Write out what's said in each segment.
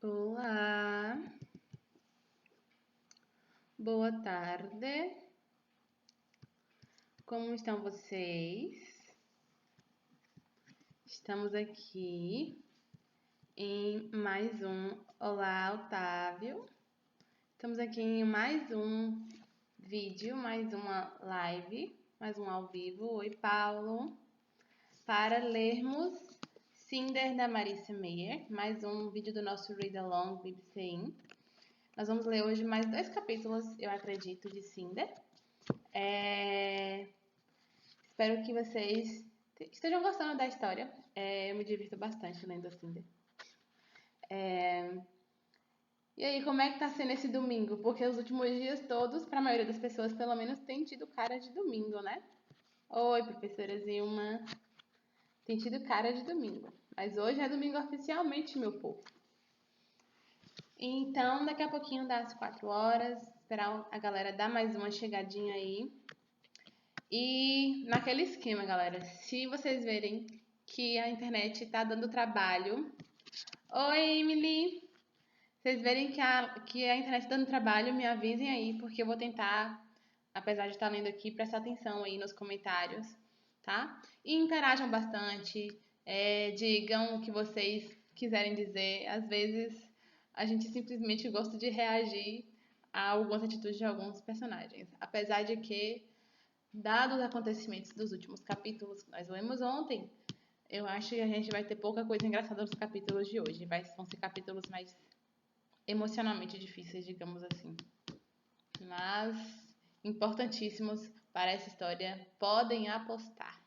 Olá, boa tarde. Como estão vocês? Estamos aqui em mais um Olá, Otávio. Estamos aqui em mais um vídeo, mais uma live, mais um ao vivo. Oi, Paulo. Para lermos Cinder da Marissa Meyer, mais um vídeo do nosso Read Along BBCin. Nós vamos ler hoje mais 2 capítulos, eu acredito, de Cinder. Espero que vocês estejam gostando da história. Eu me divirto bastante lendo Cinder. E aí, como é que tá sendo esse domingo? Porque os últimos dias todos, para a maioria das pessoas, pelo menos, tem tido cara de domingo, né? Oi, professora Zilma. Tem tido cara de domingo. Mas hoje é domingo oficialmente, meu povo. Então, daqui a pouquinho dá as 4 horas. Esperar a galera dar mais uma chegadinha aí. E naquele esquema, galera, se vocês verem que a internet tá dando trabalho... Oi, Emily! Vocês verem que a internet tá dando trabalho, me avisem aí, porque eu vou tentar, apesar de estar lendo aqui, prestar atenção aí nos comentários, tá? E interajam bastante, digam o que vocês quiserem dizer. Às vezes, a gente simplesmente gosta de reagir a algumas atitudes de alguns personagens. Apesar de que, dados os acontecimentos dos últimos capítulos que nós lemos ontem, eu acho que a gente vai ter pouca coisa engraçada nos capítulos de hoje. Vão ser capítulos mais emocionalmente difíceis, digamos assim. Mas importantíssimos para essa história. Podem apostar.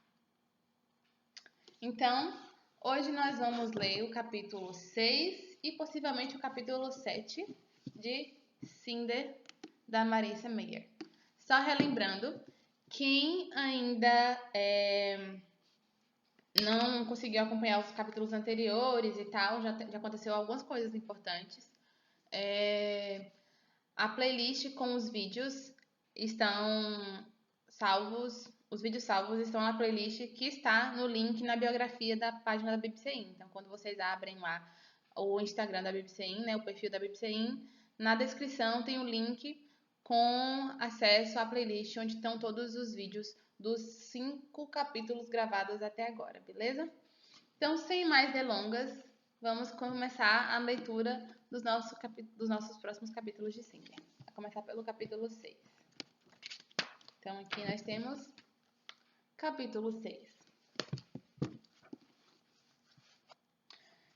Então, hoje nós vamos ler o capítulo 6 e possivelmente o capítulo 7 de Cinder, da Marissa Meyer. Só relembrando, quem ainda não conseguiu acompanhar os capítulos anteriores e tal, já aconteceu algumas coisas importantes. A playlist com os vídeos estão salvos, os vídeos salvos estão na playlist que está no link na biografia da página da BBCin. Então, quando vocês abrem lá o Instagram da BBCin, né, o perfil da BBCin, na descrição tem o link com acesso à playlist onde estão todos os vídeos dos 5 capítulos gravados até agora, beleza? Então, sem mais delongas, vamos começar a leitura dos nossos próximos capítulos de Cinder. Vou começar pelo capítulo 6. Então, aqui nós temos capítulo 6.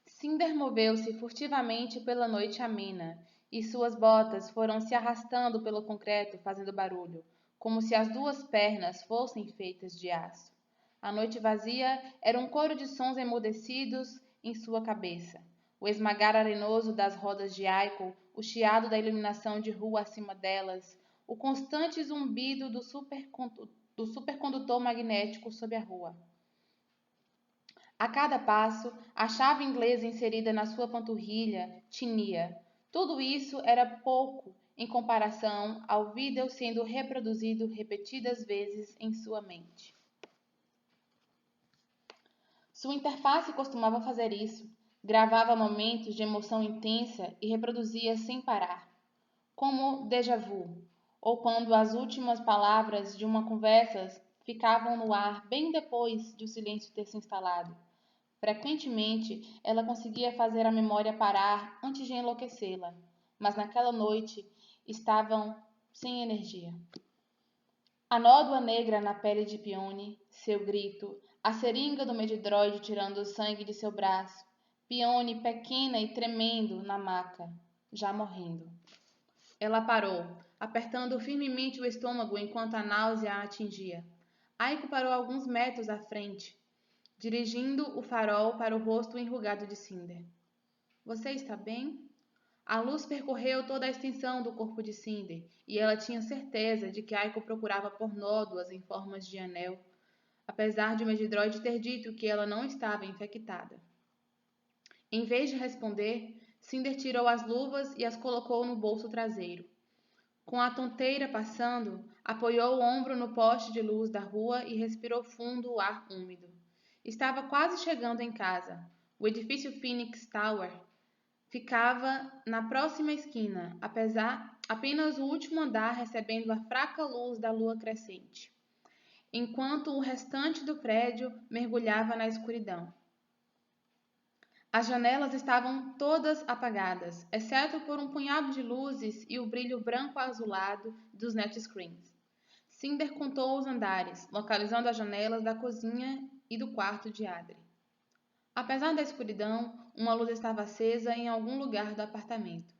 Cinder moveu-se furtivamente pela noite amena, e suas botas foram se arrastando pelo concreto, fazendo barulho, como se as 2 pernas fossem feitas de aço. A noite vazia era um coro de sons emudecidos em sua cabeça. O esmagar arenoso das rodas de álcool, o chiado da iluminação de rua acima delas, o constante zumbido do supercondutor magnético sob a rua. A cada passo, a chave inglesa inserida na sua panturrilha tinia. Tudo isso era pouco em comparação ao vídeo sendo reproduzido repetidas vezes em sua mente. Sua interface costumava fazer isso. Gravava momentos de emoção intensa e reproduzia sem parar, como déjà vu, ou quando as últimas palavras de uma conversa ficavam no ar bem depois de o silêncio ter se instalado. Frequentemente, ela conseguia fazer a memória parar antes de enlouquecê-la, mas naquela noite estavam sem energia. A nódoa negra na pele de Peony, seu grito, a seringa do Medidroid tirando o sangue de seu braço, Peony pequena e tremendo na maca, já morrendo. Ela parou, apertando firmemente o estômago enquanto a náusea a atingia. Aiko parou alguns metros à frente, dirigindo o farol para o rosto enrugado de Cinder. Você está bem? A luz percorreu toda a extensão do corpo de Cinder, e ela tinha certeza de que Aiko procurava por nódoas em formas de anel, apesar de o Medidroid ter dito que ela não estava infectada. Em vez de responder, Cinder tirou as luvas e as colocou no bolso traseiro. Com a tonteira passando, apoiou o ombro no poste de luz da rua e respirou fundo o ar úmido. Estava quase chegando em casa. O edifício Phoenix Tower ficava na próxima esquina, apenas o último andar recebendo a fraca luz da lua crescente, enquanto o restante do prédio mergulhava na escuridão. As janelas estavam todas apagadas, exceto por um punhado de luzes e o brilho branco-azulado dos netschreens. Cinder contou os andares, localizando as janelas da cozinha e do quarto de Adri. Apesar da escuridão, uma luz estava acesa em algum lugar do apartamento.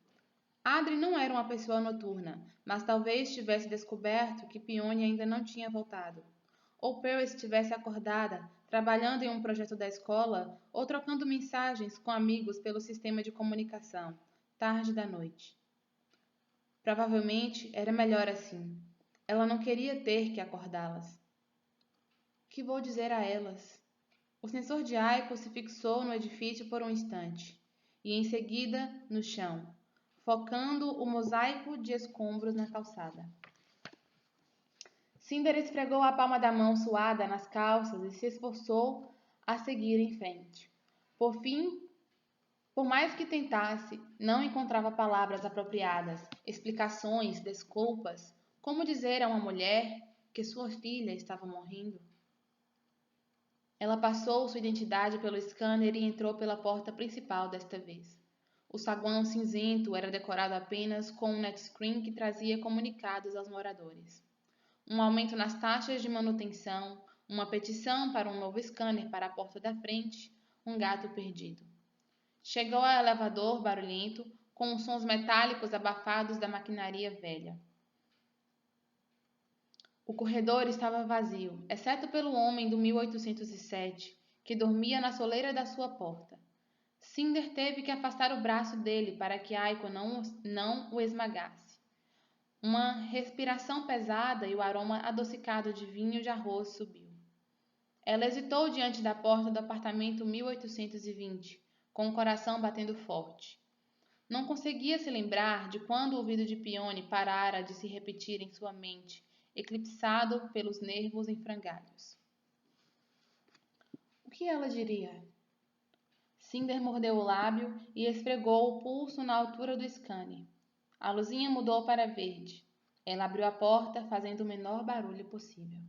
Adri não era uma pessoa noturna, mas talvez tivesse descoberto que Peony ainda não tinha voltado. Ou Pearl estivesse acordada, trabalhando em um projeto da escola ou trocando mensagens com amigos pelo sistema de comunicação, tarde da noite. Provavelmente era melhor assim. Ela não queria ter que acordá-las. Que vou dizer a elas? O sensor de Aiko se fixou no edifício por um instante, e em seguida no chão, focando o mosaico de escombros na calçada. Cinder esfregou a palma da mão suada nas calças e se esforçou a seguir em frente. Por fim, por mais que tentasse, não encontrava palavras apropriadas, explicações, desculpas. Como dizer a uma mulher que sua filha estava morrendo? Ela passou sua identidade pelo scanner e entrou pela porta principal desta vez. O saguão cinzento era decorado apenas com um netschreen que trazia comunicados aos moradores. Um aumento nas taxas de manutenção, uma petição para um novo scanner para a porta da frente, um gato perdido. Chegou ao elevador barulhento, com os sons metálicos abafados da maquinaria velha. O corredor estava vazio, exceto pelo homem do 1807, que dormia na soleira da sua porta. Cinder teve que afastar o braço dele para que Aiko não o esmagasse. Uma respiração pesada e o aroma adocicado de vinho de arroz subiu. Ela hesitou diante da porta do apartamento 1820, com o coração batendo forte. Não conseguia se lembrar de quando o ouvido de Peony parara de se repetir em sua mente, eclipsado pelos nervos em frangalhos. O que ela diria? Cinder mordeu o lábio e esfregou o pulso na altura do scanner. A luzinha mudou para verde. Ela abriu a porta, fazendo o menor barulho possível.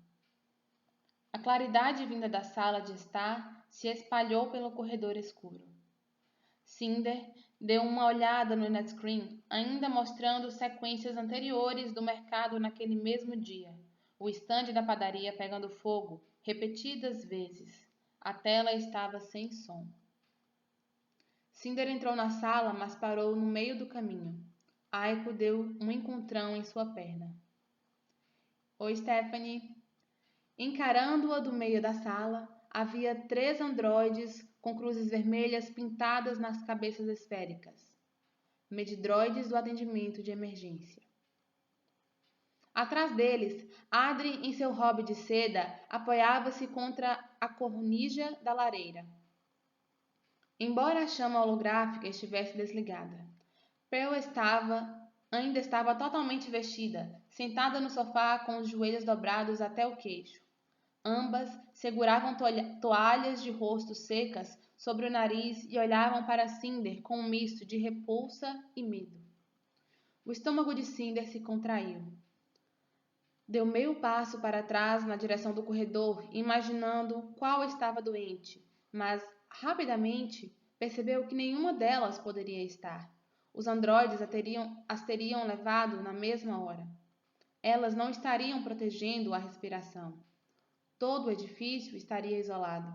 A claridade vinda da sala de estar se espalhou pelo corredor escuro. Cinder deu uma olhada no netschreen, ainda mostrando sequências anteriores do mercado naquele mesmo dia. O estande da padaria pegando fogo, repetidas vezes. A tela estava sem som. Cinder entrou na sala, mas parou no meio do caminho. Aiko deu um encontrão em sua perna. Oi, Stephanie. Encarando-a do meio da sala, havia 3 androides com cruzes vermelhas pintadas nas cabeças esféricas. Medidroides do atendimento de emergência. Atrás deles, Adri, em seu hobby de seda, apoiava-se contra a cornija da lareira. Embora a chama holográfica estivesse desligada, Pearl ainda estava totalmente vestida, sentada no sofá com os joelhos dobrados até o queixo. Ambas seguravam toalhas de rosto secas sobre o nariz e olhavam para Cinder com um misto de repulsa e medo. O estômago de Cinder se contraiu. Deu meio passo para trás na direção do corredor, imaginando qual estava doente, mas rapidamente percebeu que nenhuma delas poderia estar. Os androides as teriam levado na mesma hora. Elas não estariam protegendo a respiração. Todo o edifício estaria isolado.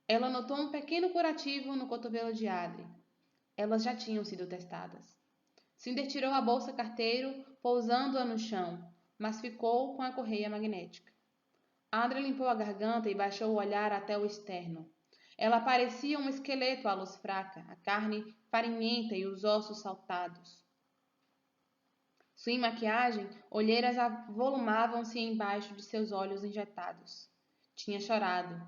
Ela notou um pequeno curativo no cotovelo de Adri. Elas já tinham sido testadas. Cinder tirou a bolsa carteiro, pousando-a no chão, mas ficou com a correia magnética. Adri limpou a garganta e baixou o olhar até o externo. Ela parecia um esqueleto à luz fraca, a carne farinhenta e os ossos saltados. Sem maquiagem, olheiras avolumavam-se embaixo de seus olhos injetados. Tinha chorado,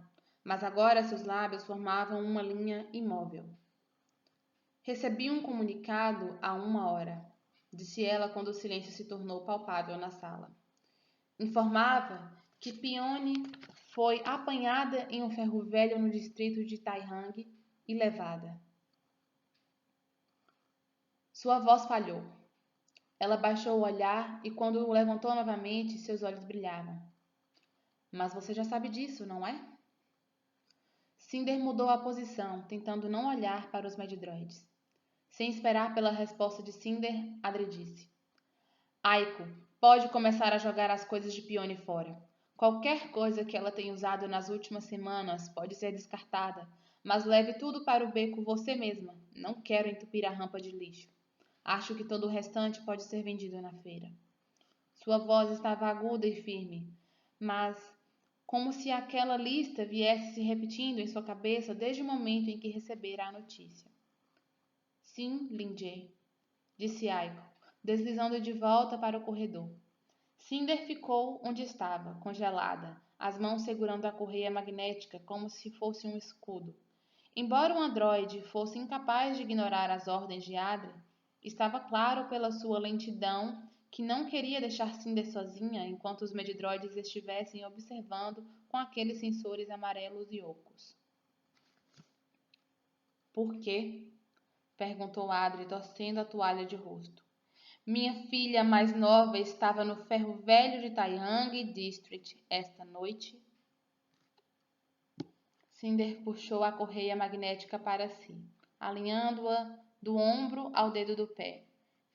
mas agora seus lábios formavam uma linha imóvel. Recebi um comunicado há 1 hora, disse ela quando o silêncio se tornou palpável na sala. Informava que Peony foi apanhada em um ferro velho no distrito de Taihang e levada. Sua voz falhou. Ela baixou o olhar e, quando o levantou novamente, seus olhos brilhavam. Mas você já sabe disso, não é? Cinder mudou a posição, tentando não olhar para os Medidroides. Sem esperar pela resposta de Cinder, Adri disse: Aiko, pode começar a jogar as coisas de Pione fora. Qualquer coisa que ela tenha usado nas últimas semanas pode ser descartada, mas leve tudo para o beco você mesma. Não quero entupir a rampa de lixo. Acho que todo o restante pode ser vendido na feira. Sua voz estava aguda e firme, mas como se aquela lista viesse se repetindo em sua cabeça desde o momento em que recebera a notícia. Sim, Lindsay, disse Aiko, deslizando de volta para o corredor. Cinder ficou onde estava, congelada, as mãos segurando a correia magnética como se fosse um escudo. Embora o androide fosse incapaz de ignorar as ordens de Adri, estava claro pela sua lentidão que não queria deixar Cinder sozinha enquanto os Medidroides estivessem observando com aqueles sensores amarelos e ocos. Por quê? Perguntou Adri, torcendo a toalha de rosto. Minha filha mais nova estava no ferro velho de Taiyang District esta noite. Cinder puxou a correia magnética para si, alinhando-a do ombro ao dedo do pé.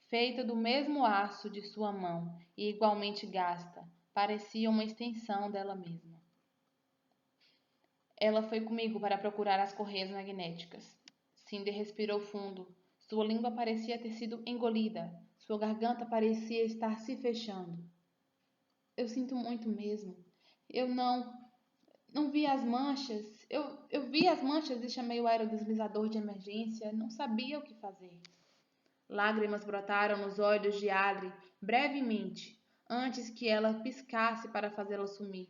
Feita do mesmo aço de sua mão e igualmente gasta, parecia uma extensão dela mesma. Ela foi comigo para procurar as correias magnéticas. Cinder respirou fundo. Sua língua parecia ter sido engolida. Sua garganta parecia estar se fechando. Eu sinto muito mesmo. Eu não vi as manchas. Eu vi as manchas e chamei o aerodeslizador de emergência. Não sabia o que fazer. Lágrimas brotaram nos olhos de Adri brevemente, antes que ela piscasse para fazê-la sumir.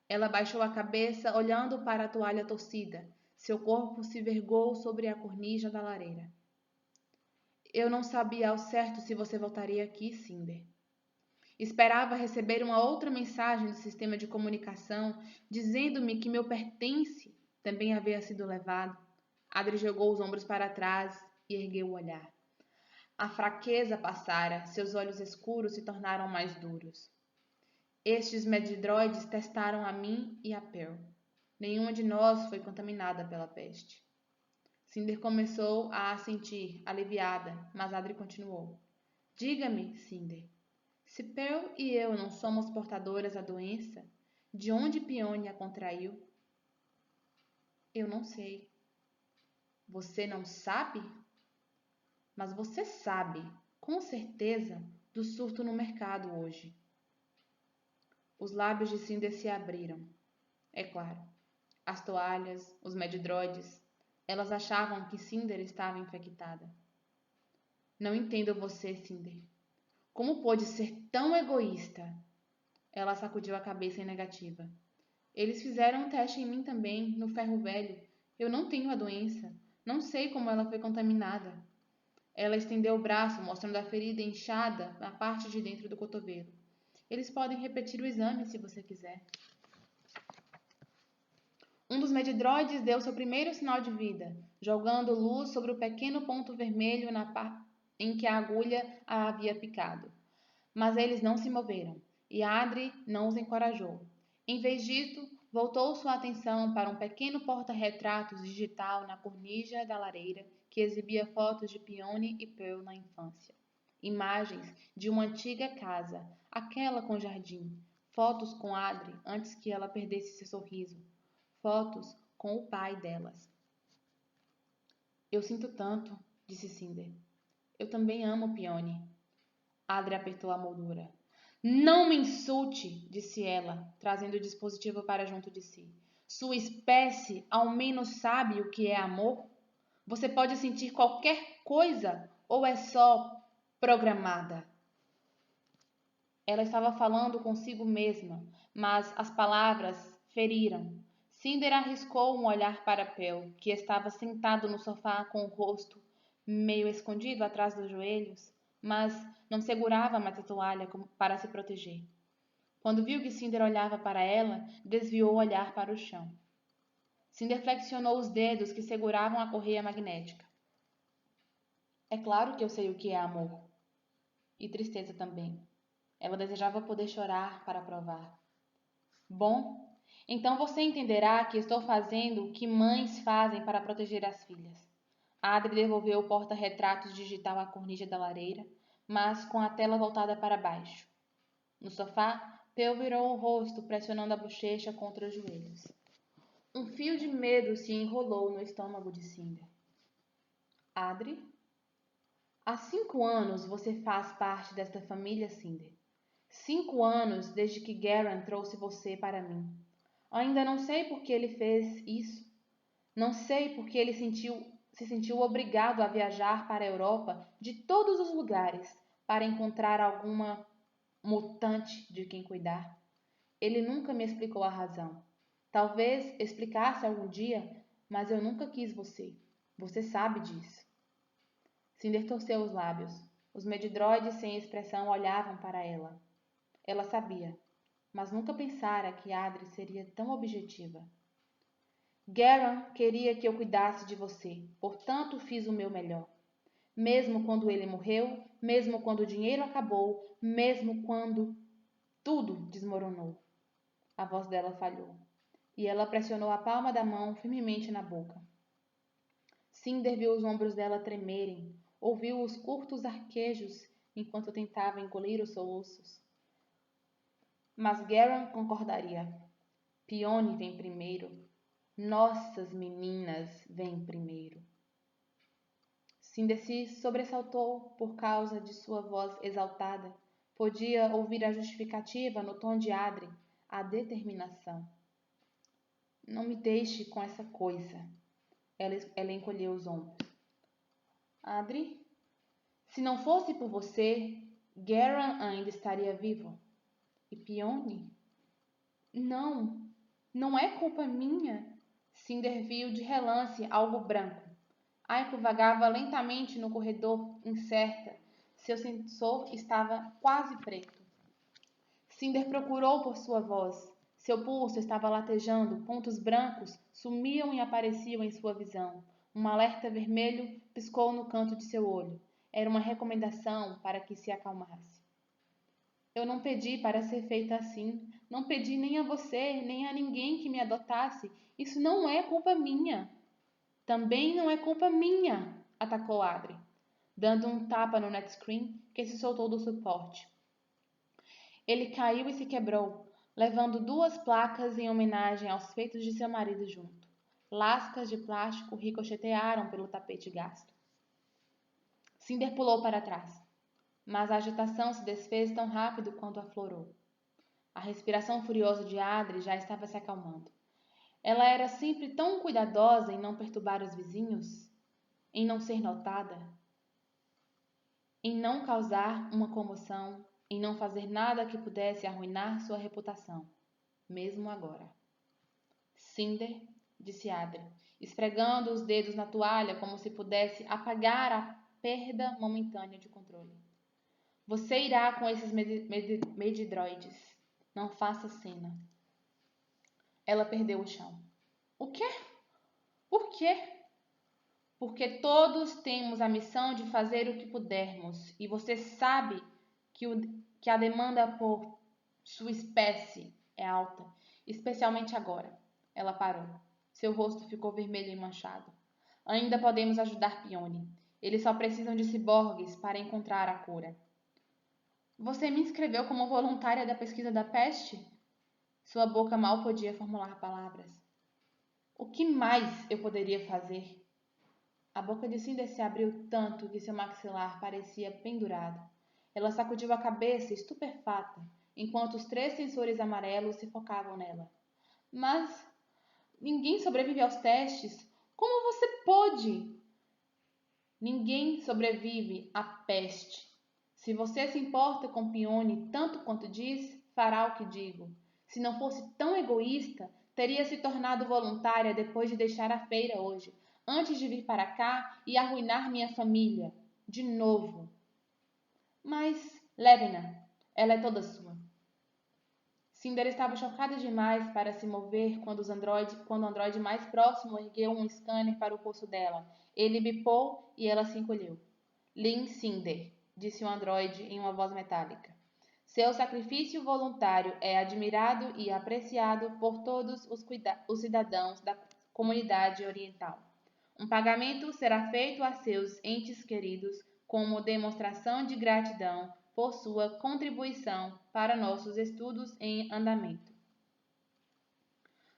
Ela baixou a cabeça, olhando para a toalha torcida. Seu corpo se vergou sobre a cornija da lareira. Eu não sabia ao certo se você voltaria aqui, Cinder. Esperava receber uma outra mensagem do sistema de comunicação, dizendo-me que meu pertence também havia sido levado. Adri jogou os ombros para trás e ergueu o olhar. A fraqueza passara, seus olhos escuros se tornaram mais duros. Estes medidroides testaram a mim e a Pearl. Nenhuma de nós foi contaminada pela peste. Cinder começou a assentir, aliviada, mas Adri continuou. Diga-me, Cinder, se Pearl e eu não somos portadoras da doença, de onde Pione a contraiu? Eu não sei. Você não sabe? Mas você sabe, com certeza, do surto no mercado hoje. Os lábios de Cinder se abriram. É claro. As toalhas, os medidroides, elas achavam que Cinder estava infectada. Não entendo você, Cinder. Como pôde ser tão egoísta? Ela sacudiu a cabeça em negativa. Eles fizeram um teste em mim também, no ferro velho. Eu não tenho a doença. Não sei como ela foi contaminada. Ela estendeu o braço, mostrando a ferida inchada na parte de dentro do cotovelo. Eles podem repetir o exame se você quiser. Um dos medidroides deu seu primeiro sinal de vida, jogando luz sobre o pequeno ponto vermelho na parte em que a agulha a havia picado. Mas eles não se moveram, e Adri não os encorajou. Em vez disso, voltou sua atenção para um pequeno porta-retratos digital na cornija da lareira que exibia fotos de Pione e Pearl na infância. Imagens de uma antiga casa, aquela com jardim. Fotos com Adri antes que ela perdesse seu sorriso. Fotos com o pai delas. Eu sinto tanto, disse Cinder. Eu também amo Pione. Adri apertou a moldura. Não me insulte, disse ela, trazendo o dispositivo para junto de si. Sua espécie ao menos sabe o que é amor? Você pode sentir qualquer coisa ou é só programada? Ela estava falando consigo mesma, mas as palavras feriram. Cinder arriscou um olhar para Pearl, que estava sentado no sofá com o rosto meio escondido atrás dos joelhos, mas não segurava mais a toalha para se proteger. Quando viu que Cinder olhava para ela, desviou o olhar para o chão. Cinder flexionou os dedos que seguravam a correia magnética. É claro que eu sei o que é amor. E tristeza também. Ela desejava poder chorar para provar. Bom, então você entenderá que estou fazendo o que mães fazem para proteger as filhas. Adri devolveu o porta-retratos digital à cornija da lareira, mas com a tela voltada para baixo. No sofá, Peu virou o rosto, pressionando a bochecha contra os joelhos. Um fio de medo se enrolou no estômago de Cinder. Adri? Há 5 anos você faz parte desta família, Cinder. 5 anos desde que Garen trouxe você para mim. Ainda não sei por que ele fez isso. Não sei por que ele se sentiu obrigado a viajar para a Europa de todos os lugares para encontrar alguma mutante de quem cuidar. Ele nunca me explicou a razão. Talvez explicasse algum dia, mas eu nunca quis você. Você sabe disso. Cinder torceu os lábios. Os medidroides sem expressão olhavam para ela. Ela sabia, mas nunca pensara que Adri seria tão objetiva. Garen queria que eu cuidasse de você, portanto fiz o meu melhor. Mesmo quando ele morreu, mesmo quando o dinheiro acabou, mesmo quando tudo desmoronou. A voz dela falhou, e ela pressionou a palma da mão firmemente na boca. Cinder viu os ombros dela tremerem, ouviu os curtos arquejos enquanto tentava engolir os soluços. Mas Garen concordaria. Pione vem primeiro. Nossas meninas vêm primeiro. Cinder se sobressaltou por causa de sua voz exaltada. Podia ouvir a justificativa no tom de Adri, a determinação. Não me deixe com essa coisa. Ela encolheu os ombros. Adri, se não fosse por você, Garen ainda estaria vivo. E Pione? Não, não é culpa minha. Cinder viu de relance algo branco. Aiko vagava lentamente no corredor, incerta. Seu sensor estava quase preto. Cinder procurou por sua voz. Seu pulso estava latejando, pontos brancos sumiam e apareciam em sua visão. Um alerta vermelho piscou no canto de seu olho. Era uma recomendação para que se acalmasse. Eu não pedi para ser feita assim. Não pedi nem a você, nem a ninguém que me adotasse. Isso não é culpa minha. Também não é culpa minha, atacou Adri, dando um tapa no netscreen que se soltou do suporte. Ele caiu e se quebrou, levando 2 placas em homenagem aos feitos de seu marido junto. Lascas de plástico ricochetearam pelo tapete gasto. Cinder pulou para trás, mas a agitação se desfez tão rápido quanto aflorou. A respiração furiosa de Adri já estava se acalmando. Ela era sempre tão cuidadosa em não perturbar os vizinhos, em não ser notada, em não causar uma comoção, em não fazer nada que pudesse arruinar sua reputação, mesmo agora. Cinder, disse Adri, esfregando os dedos na toalha como se pudesse apagar a perda momentânea de controle. Você irá com esses medidroides. Não faça cena. Ela perdeu o chão. O quê? Por quê? Porque todos temos a missão de fazer o que pudermos, e você sabe que a demanda por sua espécie é alta, especialmente agora. Ela parou. Seu rosto ficou vermelho e manchado. Ainda podemos ajudar Pione. Eles só precisam de ciborgues para encontrar a cura. Você me inscreveu como voluntária da pesquisa da peste? Sua boca mal podia formular palavras. O que mais eu poderia fazer? A boca de Cinder se abriu tanto que seu maxilar parecia pendurado. Ela sacudiu a cabeça, estupefata, enquanto os 3 sensores amarelos se focavam nela. Mas ninguém sobrevive aos testes. Como você pôde? Ninguém sobrevive à peste. Se você se importa com Pione tanto quanto diz, fará o que digo. Se não fosse tão egoísta, teria se tornado voluntária depois de deixar a feira hoje, antes de vir para cá e arruinar minha família. De novo. Mas leve-na. Ela é toda sua. Cinder estava chocada demais para se mover quando o androide mais próximo ergueu um scanner para o pulso dela. Ele bipou e ela se encolheu. Lin Cinder, disse o androide em uma voz metálica. Seu sacrifício voluntário é admirado e apreciado por todos os cidadãos da comunidade oriental. Um pagamento será feito a seus entes queridos como demonstração de gratidão por sua contribuição para nossos estudos em andamento.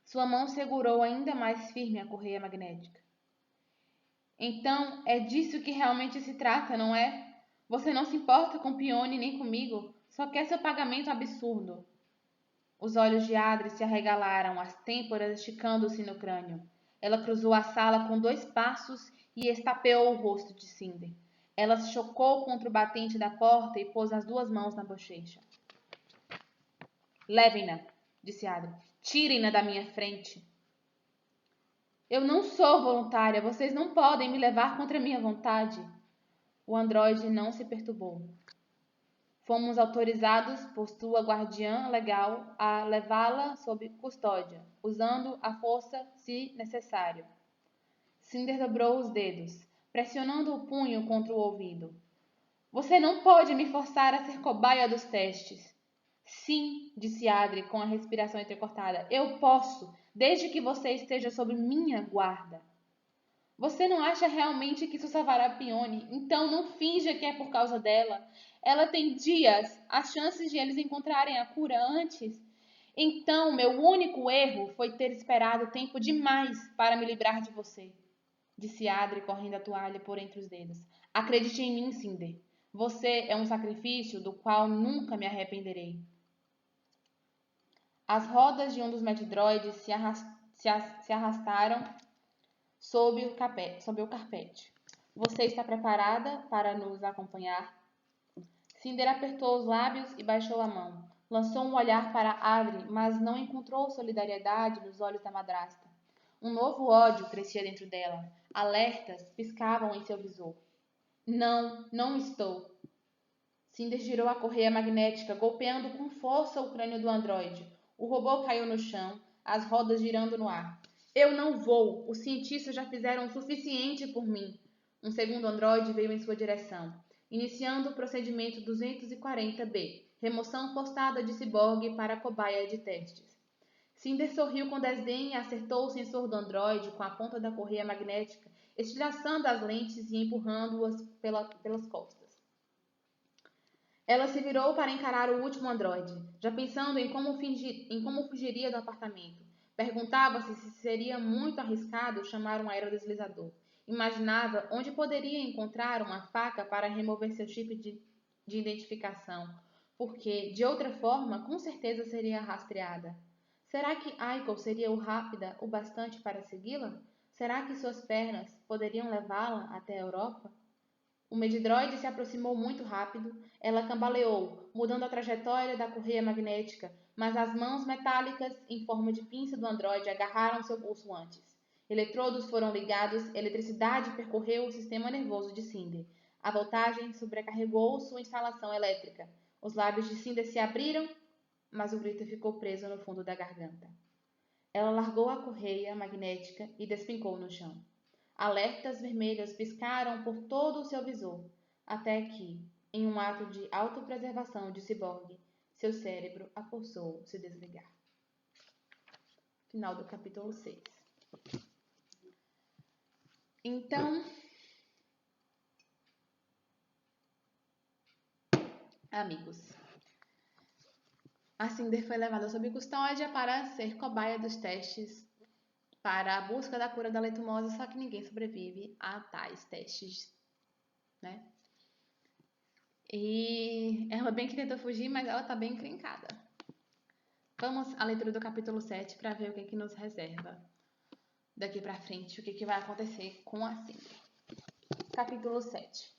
Sua mão segurou ainda mais firme a correia magnética. Então, é disso que realmente se trata, não é? Você não se importa com Pione nem comigo, só quer seu pagamento absurdo. Os olhos de Adri se arregalaram, as têmporas esticando-se no crânio. Ela cruzou a sala com 2 passos e estapeou o rosto de Cinder. Ela se chocou contra o batente da porta e pôs as 2 mãos na bochecha. Levem-na, disse Adri. Tirem-na da minha frente. Eu não sou voluntária. Vocês não podem me levar contra minha vontade. O androide não se perturbou. Fomos autorizados por sua guardiã legal a levá-la sob custódia, usando a força se necessário. Cinder dobrou os dedos, pressionando o punho contra o ouvido. Você não pode me forçar a ser cobaia dos testes. Sim, disse Adri com a respiração entrecortada. Eu posso, desde que você esteja sob minha guarda. Você não acha realmente que isso salvará Pione? Então não finja que é por causa dela. Ela tem dias. As chances de eles encontrarem a cura antes. Então, meu único erro foi ter esperado tempo demais para me livrar de você, disse Adri, correndo a toalha por entre os dedos. Acredite em mim, Cinder. Você é um sacrifício do qual nunca me arrependerei. As rodas de um dos medidroides se arrastaram sob o carpete. Você está preparada para nos acompanhar? Cinder apertou os lábios e baixou a mão. Lançou um olhar para Adri, mas não encontrou solidariedade nos olhos da madrasta. Um novo ódio crescia dentro dela. Alertas piscavam em seu visor. Não, não estou. Cinder girou a correia magnética, golpeando com força o crânio do androide. O robô caiu no chão, as rodas girando no ar. Eu não vou. Os cientistas já fizeram o suficiente por mim. Um segundo androide veio em sua direção, iniciando o procedimento 240B, remoção forçada de ciborgue para cobaia de testes. Cinder sorriu com desdém e acertou o sensor do androide com a ponta da correia magnética, estilhaçando as lentes e empurrando-as pelas costas. Ela se virou para encarar o último androide, já pensando em como fugiria do apartamento. Perguntava-se se seria muito arriscado chamar um aerodeslizador. Imaginava onde poderia encontrar uma faca para remover seu chip de identificação, porque, de outra forma, com certeza seria rastreada. Será que Aiko seria rápida o bastante para segui-la? Será que suas pernas poderiam levá-la até a Europa? O Medidroide se aproximou muito rápido. Ela cambaleou, mudando a trajetória da correia magnética, mas as mãos metálicas em forma de pinça do androide agarraram seu pulso antes. Eletrodos foram ligados, eletricidade percorreu o sistema nervoso de Cinder. A voltagem sobrecarregou sua instalação elétrica. Os lábios de Cinder se abriram, mas o grito ficou preso no fundo da garganta. Ela largou a correia magnética e despencou no chão. Alertas vermelhos piscaram por todo o seu visor, até que, em um ato de autopreservação de ciborgue, seu cérebro a forçou a se desligar. Final do capítulo 6. Então, amigos, a Cinder foi levada sob custódia para ser cobaia dos testes para a busca da cura da leishmaniose, só que ninguém sobrevive a tais testes, né? E ela bem que tentou fugir, mas ela tá bem encrencada. Vamos à leitura do capítulo 7 para ver o que nos reserva daqui para frente, o que vai acontecer com a Cinder. Capítulo 7.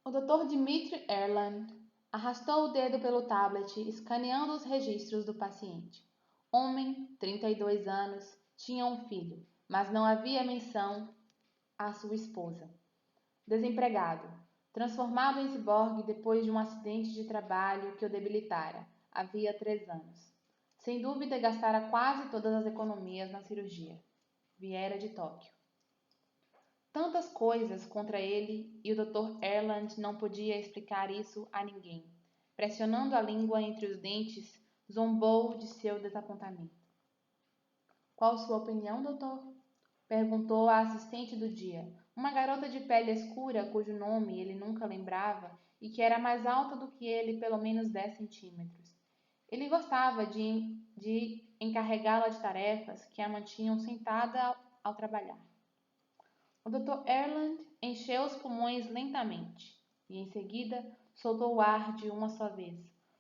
O Dr. Dmitri Erland arrastou o dedo pelo tablet, escaneando os registros do paciente. Homem, 32 anos, tinha um filho, mas não havia menção à sua esposa. Desempregado, transformado em ciborgue depois de um acidente de trabalho que o debilitara, havia 3 anos. Sem dúvida, gastara quase todas as economias na cirurgia. Viera de Tóquio. Tantas coisas contra ele e o Dr. Erland não podia explicar isso a ninguém. Pressionando a língua entre os dentes, zombou de seu desapontamento. Qual sua opinião, doutor? Perguntou a assistente do dia, uma garota de pele escura cujo nome ele nunca lembrava e que era mais alta do que ele pelo menos 10 centímetros. Ele gostava de encarregá-la de tarefas que a mantinham sentada ao trabalhar. O Dr. Erland encheu os pulmões lentamente e, em seguida, soltou o ar de uma só vez,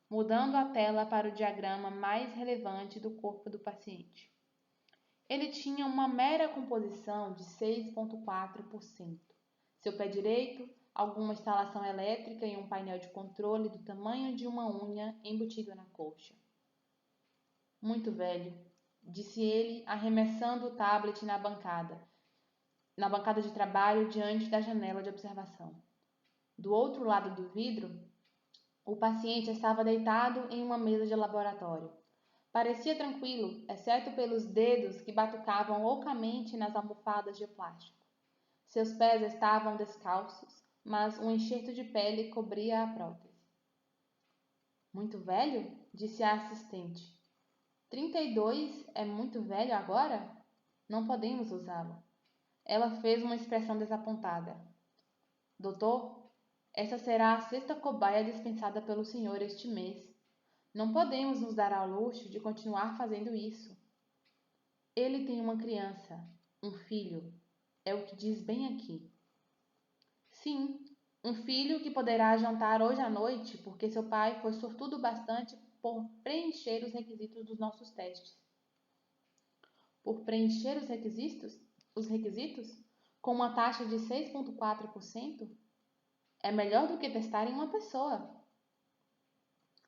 mudando a tela para o diagrama mais relevante do corpo do paciente. Ele tinha uma mera composição de 6,4%. Seu pé direito, alguma instalação elétrica e um painel de controle do tamanho de uma unha embutido na coxa. Muito velho, disse ele, arremessando o tablet na bancada de trabalho diante da janela de observação. Do outro lado do vidro, o paciente estava deitado em uma mesa de laboratório. Parecia tranquilo, exceto pelos dedos que batucavam loucamente nas almofadas de plástico. Seus pés estavam descalços, mas um enxerto de pele cobria a prótese. Muito velho? Disse a assistente. 32 é muito velho agora? Não podemos usá-lo. Ela fez uma expressão desapontada. Doutor, essa será a sexta cobaia dispensada pelo senhor este mês. Não podemos nos dar ao luxo de continuar fazendo isso. Ele tem uma criança, um filho. É o que diz bem aqui. Sim, um filho que poderá jantar hoje à noite porque seu pai foi sortudo bastante por preencher os requisitos dos nossos testes. Por preencher os requisitos? Com uma taxa de 6,4%? É melhor do que testar em uma pessoa.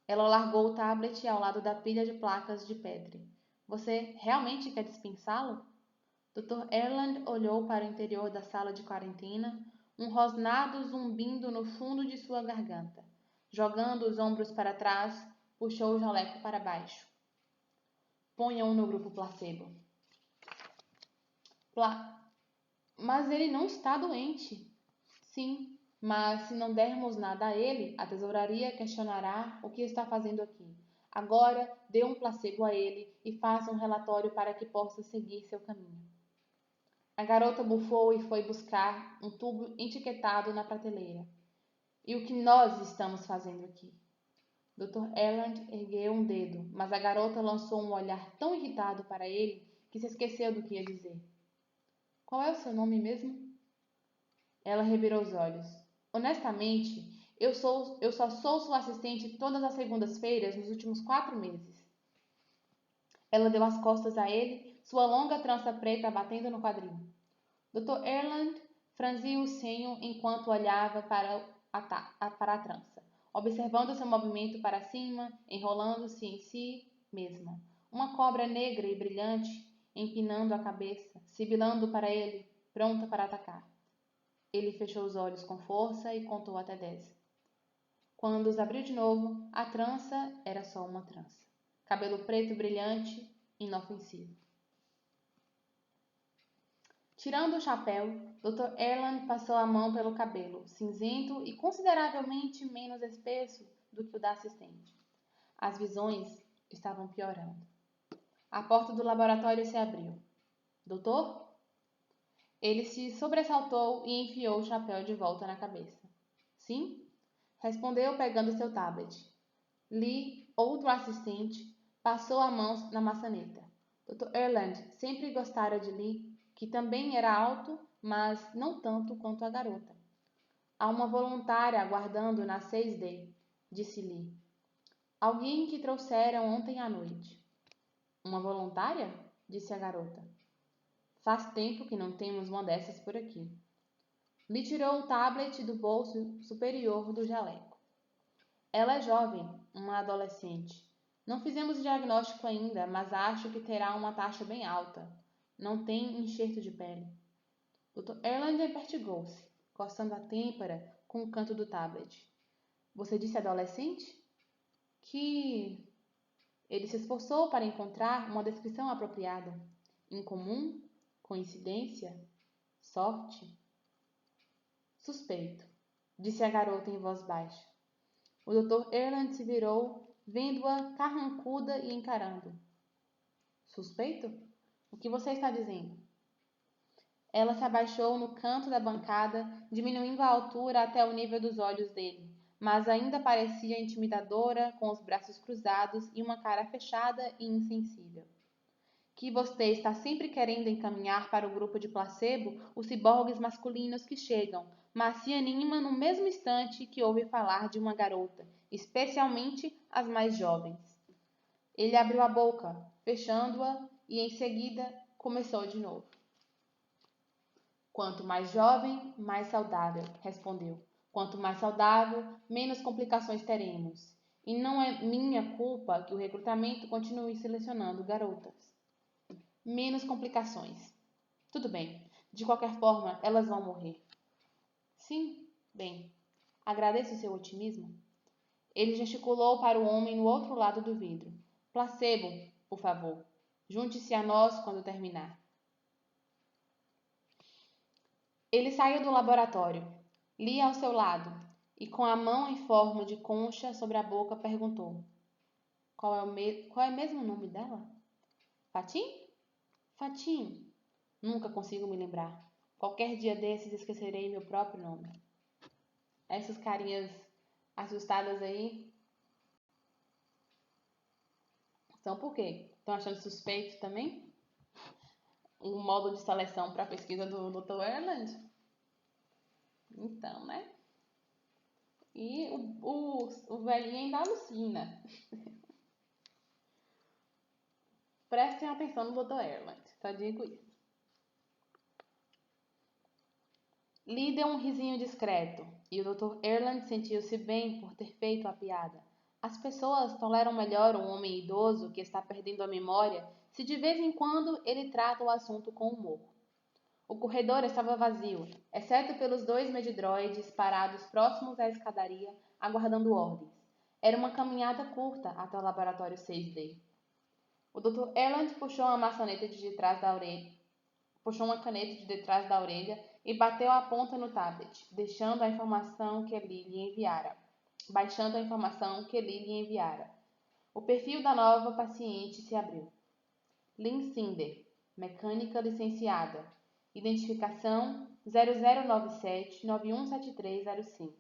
Ela largou o tablet ao lado da pilha de placas de Petri. Você realmente quer dispensá-lo? Dr. Erland olhou para o interior da sala de quarentena, um rosnado zumbindo no fundo de sua garganta. Jogando os ombros para trás, puxou o jaleco para baixo. Ponham-o no grupo placebo. Mas ele não está doente. Sim, mas se não dermos nada a ele, a tesouraria questionará o que está fazendo aqui. Agora, dê um placebo a ele e faça um relatório para que possa seguir seu caminho. A garota bufou e foi buscar um tubo etiquetado na prateleira. E o que nós estamos fazendo aqui? Dr. Erland ergueu um dedo, mas a garota lançou um olhar tão irritado para ele que se esqueceu do que ia dizer. Qual é o seu nome mesmo? Ela revirou os olhos. Honestamente, eu só sou sua assistente todas as segundas-feiras nos últimos 4 meses. Ela deu as costas a ele, sua longa trança preta batendo no quadril. Dr. Erland franziu o senho enquanto olhava para a trança, observando seu movimento para cima, enrolando-se em si mesma. Uma cobra negra e brilhante, empinando a cabeça, sibilando para ele, pronta para atacar. Ele fechou os olhos com força e contou até 10. Quando os abriu de novo, a trança era só uma trança. Cabelo preto brilhante, inofensivo. Tirando o chapéu, Dr. Erland passou a mão pelo cabelo, cinzento e consideravelmente menos espesso do que o da assistente. As visões estavam piorando. A porta do laboratório se abriu. Doutor? Ele se sobressaltou e enfiou o chapéu de volta na cabeça. Sim? Respondeu pegando seu tablet. Lee, outro assistente, passou a mão na maçaneta. Dr. Erland sempre gostara de Lee, que também era alto, mas não tanto quanto a garota. Há uma voluntária aguardando na 6D, disse Lee. Alguém que trouxeram ontem à noite. Uma voluntária? Disse a garota. Faz tempo que não temos uma dessas por aqui. Lee tirou o tablet do bolso superior do jaleco. Ela é jovem, uma adolescente. Não fizemos diagnóstico ainda, mas acho que terá uma taxa bem alta. Não tem enxerto de pele. Dr. Erland empertigou-se, coçando a têmpora com o canto do tablet. Você disse adolescente? Que... Ele se esforçou para encontrar uma descrição apropriada. Incomum? Coincidência? Sorte? Suspeito, disse a garota em voz baixa. O Dr. Erland se virou, vendo-a carrancuda e encarando. Suspeito? O que você está dizendo? Ela se abaixou no canto da bancada, diminuindo a altura até o nível dos olhos dele, mas ainda parecia intimidadora, com os braços cruzados e uma cara fechada e insensível. Que você está sempre querendo encaminhar para o grupo de placebo os ciborgues masculinos que chegam, mas se anima no mesmo instante que ouve falar de uma garota, especialmente as mais jovens. Ele abriu a boca, fechando-a, e em seguida começou de novo. Quanto mais jovem, mais saudável, respondeu. Quanto mais saudável, menos complicações teremos. E não é minha culpa que o recrutamento continue selecionando garotas. Menos complicações. Tudo bem. De qualquer forma, elas vão morrer. Sim, bem. Agradeço seu otimismo. Ele gesticulou para o homem no outro lado do vidro. Placebo, por favor. Junte-se a nós quando terminar. Ele saiu do laboratório. Lia ao seu lado e, com a mão em forma de concha sobre a boca, perguntou: Qual é mesmo o nome dela? Fatim? Fatim. Nunca consigo me lembrar. Qualquer dia desses esquecerei meu próprio nome. Essas carinhas assustadas aí são por quê? Estão achando suspeito também? Um modo de seleção para a pesquisa do Dr. Erland? Então, né? E o velhinho ainda alucina. Prestem atenção no Dr. Erland, só digo isso. Lee deu um risinho discreto, e o Dr. Erland sentiu-se bem por ter feito a piada. As pessoas toleram melhor um homem idoso que está perdendo a memória se de vez em quando ele trata o assunto com humor. O corredor estava vazio, exceto pelos 2 medidroides parados próximos à escadaria, aguardando ordens. Era uma caminhada curta até o laboratório 6D. O Dr. Erland puxou uma caneta de detrás da orelha e bateu a ponta no tablet, baixando a informação que Lee lhe enviara. O perfil da nova paciente se abriu. Lynn Cinder, mecânica licenciada. Identificação 0097-917305.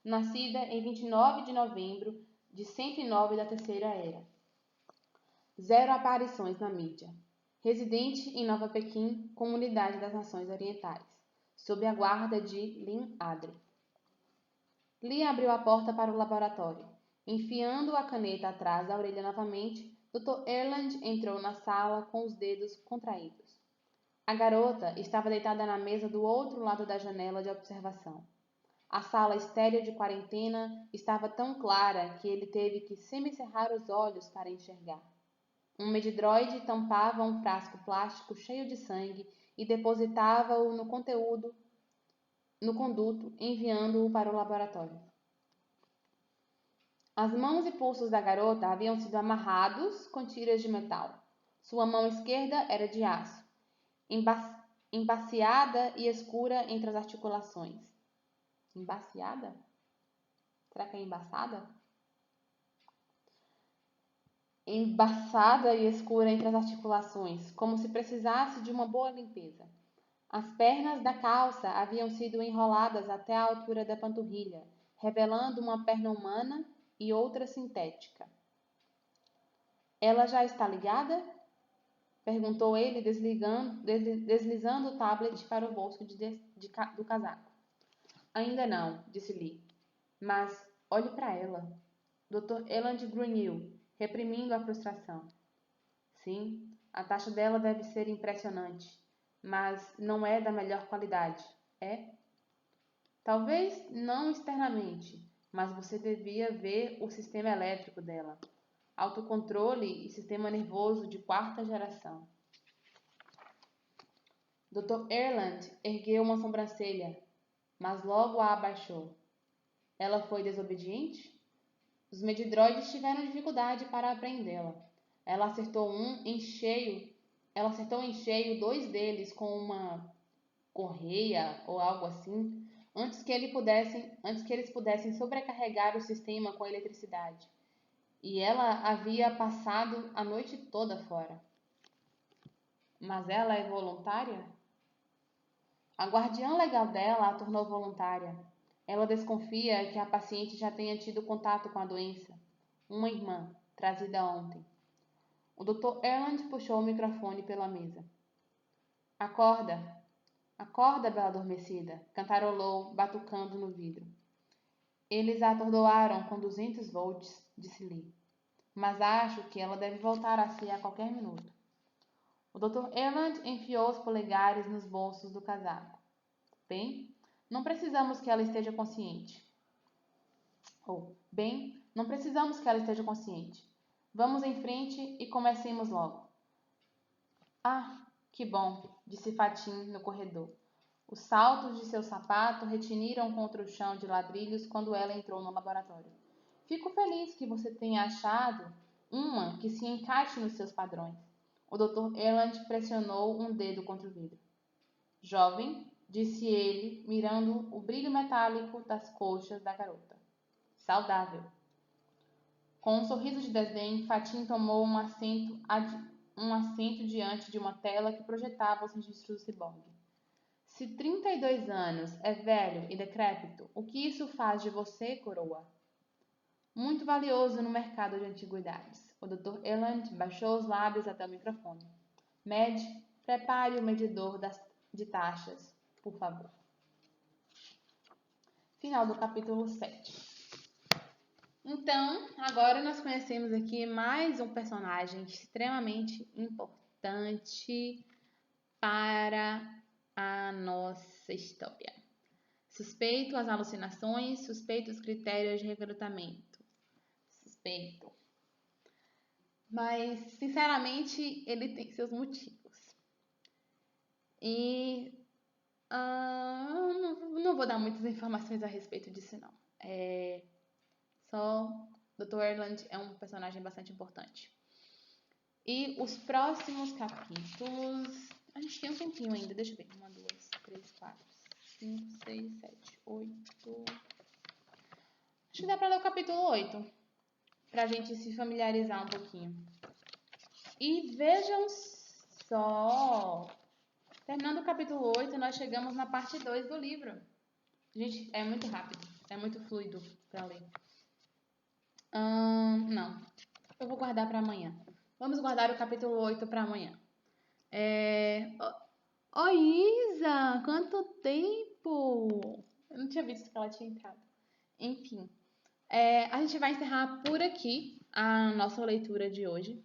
Nascida em 29 de novembro de 109 da Terceira Era. 0 aparições na mídia. Residente em Nova Pequim, Comunidade das Nações Orientais, sob a guarda de Lynn Adre. Lee abriu a porta para o laboratório. Enfiando a caneta atrás da orelha novamente, Dr. Erland entrou na sala com os dedos contraídos. A garota estava deitada na mesa do outro lado da janela de observação. A sala estéril de quarentena estava tão clara que ele teve que semicerrar os olhos para enxergar. Um medidroide tampava um frasco plástico cheio de sangue e depositava-o no conduto, enviando-o para o laboratório. As mãos e pulsos da garota haviam sido amarrados com tiras de metal. Sua mão esquerda era de aço, embaciada e escura entre as articulações. Embaciada? Será que é embaçada? Embaçada e escura entre as articulações, como se precisasse de uma boa limpeza. As pernas da calça haviam sido enroladas até a altura da panturrilha, revelando uma perna humana e outra sintética. Ela já está ligada? Perguntou ele, deslizando o tablet para o bolso do casaco. Ainda não, disse Lee. Mas olhe para ela. Dr. Erland grunhiu, reprimindo a frustração. Sim, a taxa dela deve ser impressionante, mas não é da melhor qualidade, é? Talvez não externamente, mas você devia ver o sistema elétrico dela. Autocontrole e sistema nervoso de 4ª geração. Dr. Erland ergueu uma sobrancelha, mas logo a abaixou. Ela foi desobediente? Os medidroides tiveram dificuldade para apreendê-la. Ela acertou em cheio 2 deles com uma correia ou algo assim, antes que eles pudessem sobrecarregar o sistema com eletricidade. E ela havia passado a noite toda fora. Mas ela é voluntária? A guardiã legal dela a tornou voluntária. Ela desconfia que a paciente já tenha tido contato com a doença. Uma irmã, trazida ontem. O Dr. Erland puxou o microfone pela mesa. Acorda, acorda, bela adormecida, cantarolou, batucando no vidro. Eles a atordoaram com 200 volts, disse Lee. Mas acho que ela deve voltar a si a qualquer minuto. O Dr. Erland enfiou os polegares nos bolsos do casaco. Bem, não precisamos que ela esteja consciente. Bem, não precisamos que ela esteja consciente. Vamos em frente e comecemos logo. Ah, que bom, disse Fatim no corredor. Os saltos de seu sapato retiniram contra o chão de ladrilhos quando ela entrou no laboratório. Fico feliz que você tenha achado uma que se encaixe nos seus padrões. O Dr. Erland pressionou um dedo contra o vidro. Jovem, disse ele, mirando o brilho metálico das coxas da garota. Saudável. Com um sorriso de desdém, Fatim tomou um assento diante de uma tela que projetava os registros do ciborgue. Se 32 anos é velho e decrépito, o que isso faz de você, coroa? Muito valioso no mercado de antiguidades. O Dr. Erland baixou os lábios até o microfone. Med, prepare o medidor de taxas, por favor. Final do capítulo 7. Então, agora nós conhecemos aqui mais um personagem extremamente importante para a nossa história. Suspeito as alucinações, suspeito os critérios de recrutamento. Suspeito. Mas, sinceramente, ele tem seus motivos. E não vou dar muitas informações a respeito disso, não. Só Dr. Erland é um personagem bastante importante. E os próximos capítulos... A gente tem um tempinho ainda, deixa eu ver. 1, 2, 3, 4, 5, 6, 7, 8... Acho que dá pra ler o capítulo 8. Pra gente se familiarizar um pouquinho. E vejam só... Terminando o capítulo 8, nós chegamos na parte 2 do livro. Gente, é muito rápido. É muito fluido pra ler. Não. Eu vou guardar pra amanhã. Vamos guardar o capítulo 8 pra amanhã. Isa! Quanto tempo! Eu não tinha visto que ela tinha entrado. Enfim. A gente vai encerrar por aqui a nossa leitura de hoje.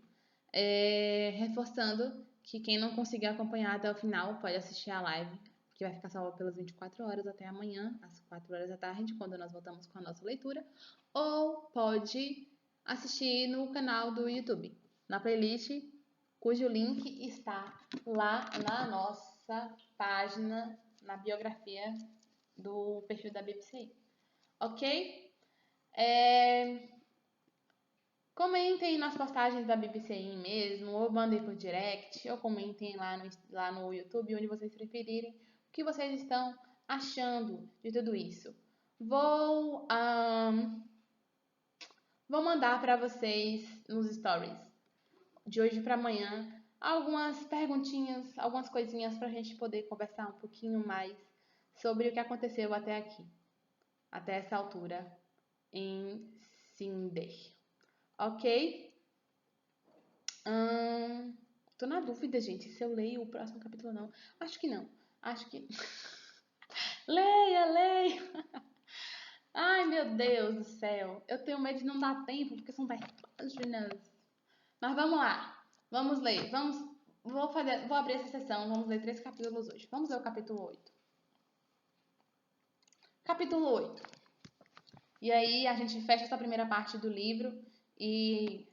Reforçando que quem não conseguir acompanhar até o final pode assistir a live, que vai ficar salva pelas 24 horas até amanhã, às 4 horas da tarde, quando nós voltamos com a nossa leitura, ou pode assistir no canal do YouTube, na playlist, cujo link está lá na nossa página, na biografia do perfil da BPCI. Ok? Comentem nas postagens da BBCI mesmo, ou mandem por direct, ou comentem lá no YouTube, onde vocês preferirem, o que vocês estão achando de tudo isso. Vou mandar para vocês nos stories de hoje para amanhã algumas perguntinhas, algumas coisinhas para a gente poder conversar um pouquinho mais sobre o que aconteceu até aqui, até essa altura em Cinder. Ok? Tô na dúvida, gente, se eu leio o próximo capítulo ou não. Acho que não. Acho que... Leia! Ai, meu Deus do céu. Eu tenho medo de não dar tempo, porque são 10 páginas. Mas vamos lá. Vamos ler. Vou abrir essa sessão. Vamos ler 3 capítulos hoje. Vamos ler o capítulo 8. Capítulo 8. E aí a gente fecha essa primeira parte do livro e...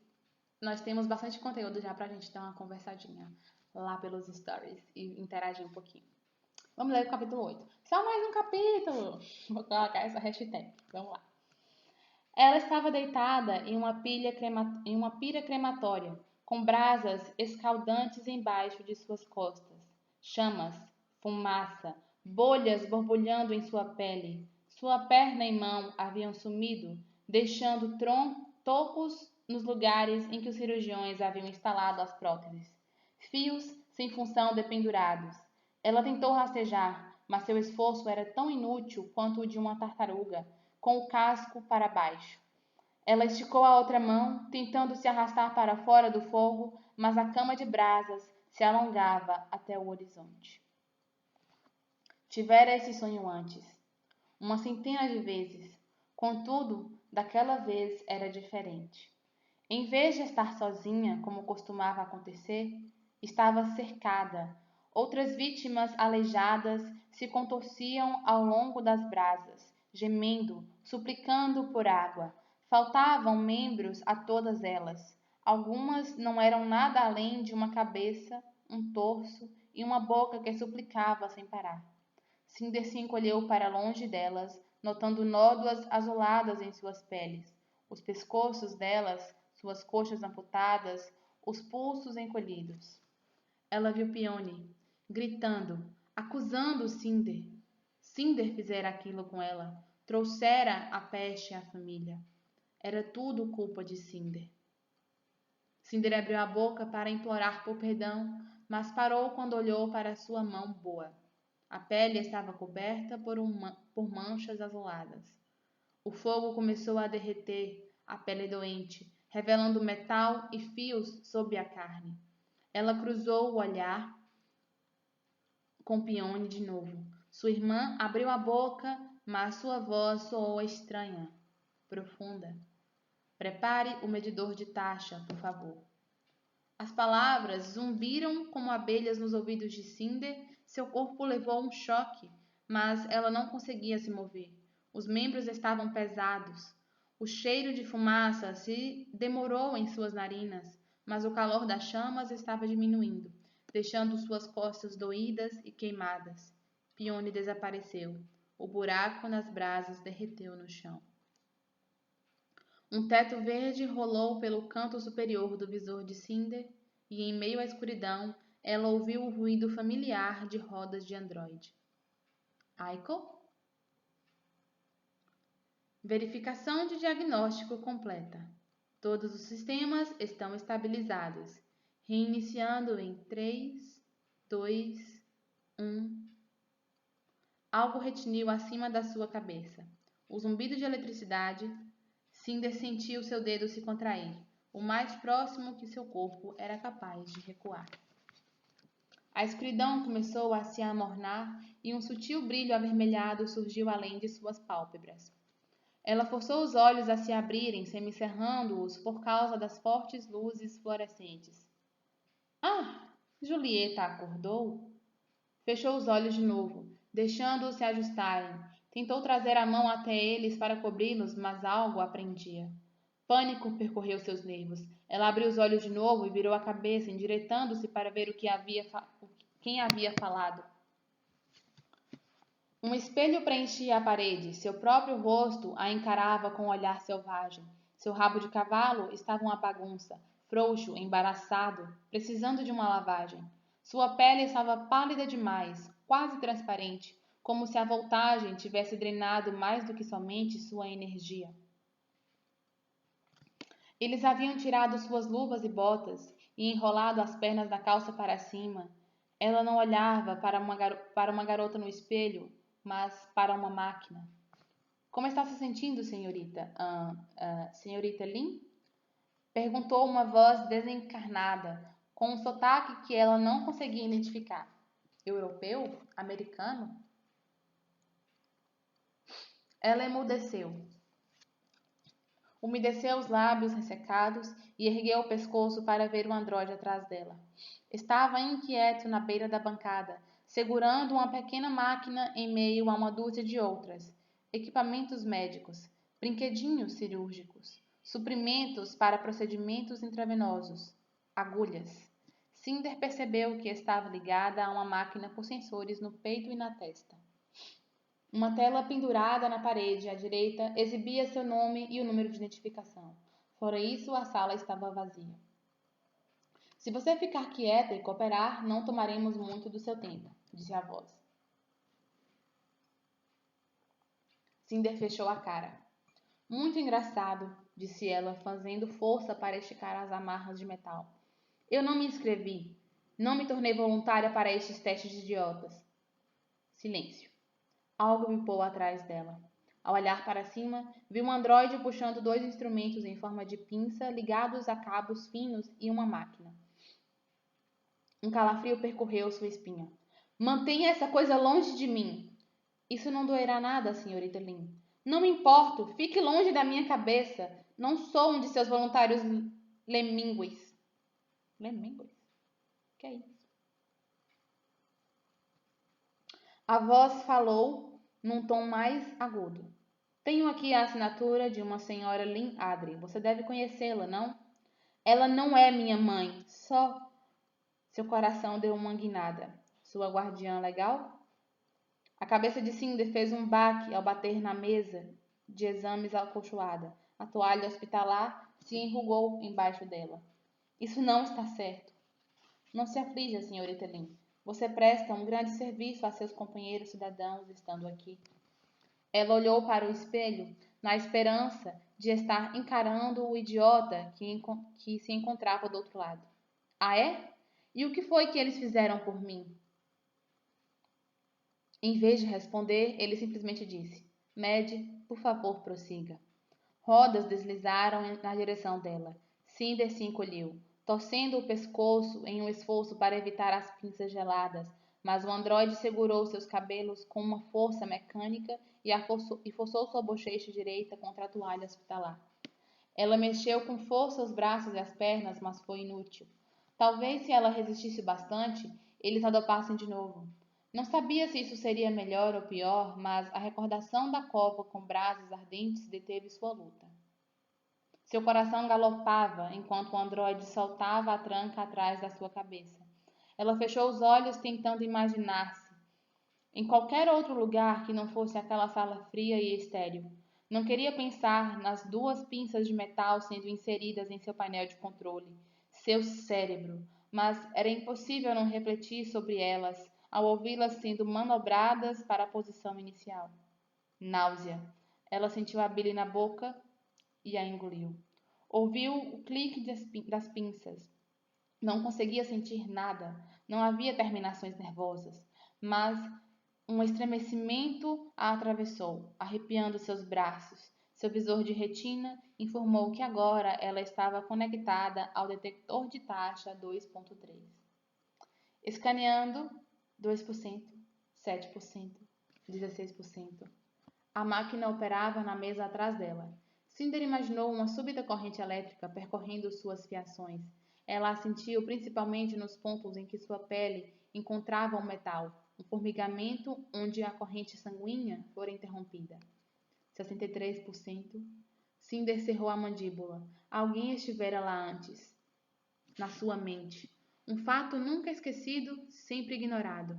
nós temos bastante conteúdo já pra gente dar uma conversadinha lá pelos stories e interagir um pouquinho. Vamos ler o capítulo 8. Só mais um capítulo! Vou colocar essa hashtag. Vamos lá. Ela estava deitada em uma pira crematória, com brasas escaldantes embaixo de suas costas. Chamas, fumaça, bolhas borbulhando em sua pele. Sua perna e mão haviam sumido, deixando tocos nos lugares em que os cirurgiões haviam instalado as próteses. Fios sem função dependurados. Ela tentou rastejar, mas seu esforço era tão inútil quanto o de uma tartaruga, com o casco para baixo. Ela esticou a outra mão, tentando se arrastar para fora do fogo, mas a cama de brasas se alongava até o horizonte. Tivera esse sonho antes, uma centena de vezes. Contudo, daquela vez era diferente. Em vez de estar sozinha, como costumava acontecer, estava cercada. Outras vítimas aleijadas se contorciam ao longo das brasas, gemendo, suplicando por água. Faltavam membros a todas elas. Algumas não eram nada além de uma cabeça, um torso e uma boca que suplicava sem parar. Cinder se encolheu para longe delas, notando nódoas azuladas em suas peles, os pescoços delas, suas coxas amputadas, os pulsos encolhidos. Ela viu Peony, gritando, acusando Cinder. Cinder fizera aquilo com ela, trouxera a peste à família. Era tudo culpa de Cinder. Cinder abriu a boca para implorar por perdão, mas parou quando olhou para sua mão boa. A pele estava coberta por manchas azuladas. O fogo começou a derreter a pele doente, revelando metal e fios sob a carne. Ela cruzou o olhar com Peony de novo. Sua irmã abriu a boca, mas sua voz soou estranha, profunda. Prepare o medidor de taxa, por favor. As palavras zumbiram como abelhas nos ouvidos de Cinder. Seu corpo levou um choque, mas ela não conseguia se mover. Os membros estavam pesados. O cheiro de fumaça se demorou em suas narinas, mas o calor das chamas estava diminuindo, deixando suas costas doídas e queimadas. Peony desapareceu. O buraco nas brasas derreteu no chão. Um teto verde rolou pelo canto superior do visor de Cinder e, em meio à escuridão, ela ouviu o ruído familiar de rodas de Android. Aiko? Verificação de diagnóstico completa. Todos os sistemas estão estabilizados. Reiniciando em 3, 2, 1. Algo retiniu acima da sua cabeça. O zumbido de eletricidade. Cinder sentiu seu dedo se contrair, o mais próximo que seu corpo era capaz de recuar. A escuridão começou a se amornar e um sutil brilho avermelhado surgiu além de suas pálpebras. Ela forçou os olhos a se abrirem, semicerrando-os por causa das fortes luzes fluorescentes. Ah! Julieta acordou? Fechou os olhos de novo, deixando-os se ajustarem. Tentou trazer a mão até eles para cobri-los, mas algo a prendia. Pânico percorreu seus nervos. Ela abriu os olhos de novo e virou a cabeça, endireitando-se para ver quem havia falado. Um espelho preenchia a parede. Seu próprio rosto a encarava com um olhar selvagem. Seu rabo de cavalo estava uma bagunça, frouxo, embaraçado, precisando de uma lavagem. Sua pele estava pálida demais, quase transparente, como se a voltagem tivesse drenado mais do que somente sua energia. Eles haviam tirado suas luvas e botas e enrolado as pernas da calça para cima. Ela não olhava para uma garota no espelho, mas para uma máquina. Como está se sentindo, senhorita? Senhorita Lin? Perguntou uma voz desencarnada, com um sotaque que ela não conseguia identificar. Europeu? Americano? Ela emudeceu. Umedeceu os lábios ressecados e ergueu o pescoço para ver o androide atrás dela. Estava inquieto na beira da bancada, segurando uma pequena máquina em meio a uma dúzia de outras. Equipamentos médicos, brinquedinhos cirúrgicos, suprimentos para procedimentos intravenosos, agulhas. Cinder percebeu que estava ligada a uma máquina por sensores no peito e na testa. Uma tela pendurada na parede à direita exibia seu nome e o número de identificação. Fora isso, a sala estava vazia. Se você ficar quieta e cooperar, não tomaremos muito do seu tempo, disse a voz. Cinder fechou a cara. Muito engraçado, disse ela, fazendo força para esticar as amarras de metal. Eu não me inscrevi. Não me tornei voluntária para estes testes idiotas. Silêncio. Algo bipou atrás dela. Ao olhar para cima, viu um androide puxando dois instrumentos em forma de pinça ligados a cabos finos e uma máquina. Um calafrio percorreu sua espinha. Mantenha essa coisa longe de mim. Isso não doerá nada, senhorita Lin. Não me importo. Fique longe da minha cabeça. Não sou um de seus voluntários lemíngues. Lemíngues? Que é isso? A voz falou num tom mais agudo. Tenho aqui a assinatura de uma senhora Lin Adri. Você deve conhecê-la, não? Ela não é minha mãe. Só... Seu coração deu uma guinada. Sua guardiã legal? A cabeça de Cinder fez um baque ao bater na mesa de exames acolchoada. A toalha hospitalar se enrugou embaixo dela. Isso não está certo. Não se aflija, senhorita Lin. Você presta um grande serviço a seus companheiros cidadãos estando aqui. Ela olhou para o espelho na esperança de estar encarando o idiota que se encontrava do outro lado. Ah, é? E o que foi que eles fizeram por mim? Em vez de responder, ele simplesmente disse: Mad, por favor, prossiga. Rodas deslizaram na direção dela. Cinder se encolheu, torcendo o pescoço em um esforço para evitar as pinças geladas, mas o androide segurou seus cabelos com uma força mecânica e forçou sua bochecha direita contra a toalha hospitalar. Ela mexeu com força os braços e as pernas, mas foi inútil. Talvez se ela resistisse bastante, eles a dopassem de novo. Não sabia se isso seria melhor ou pior, mas a recordação da cova com brasas ardentes deteve sua luta. Seu coração galopava enquanto o androide soltava a tranca atrás da sua cabeça. Ela fechou os olhos tentando imaginar-se em qualquer outro lugar que não fosse aquela sala fria e estéril. Não queria pensar nas duas pinças de metal sendo inseridas em seu painel de controle, seu cérebro, mas era impossível não refletir sobre elas ao ouvi-las sendo manobradas para a posição inicial. Náusea. Ela sentiu a bile na boca e a engoliu. Ouviu o clique das pinças. Não conseguia sentir nada. Não havia terminações nervosas, mas um estremecimento a atravessou, arrepiando seus braços. Seu visor de retina informou que agora ela estava conectada ao detector de taxa 2.3. Escaneando 2%, 7%, 16%. A máquina operava na mesa atrás dela. Cinder imaginou uma súbita corrente elétrica percorrendo suas fiações. Ela a sentiu principalmente nos pontos em que sua pele encontrava o metal, um formigamento onde a corrente sanguínea fora interrompida. 63%. Cinder cerrou a mandíbula. Alguém estivera lá antes. Na sua mente. Um fato nunca esquecido, sempre ignorado.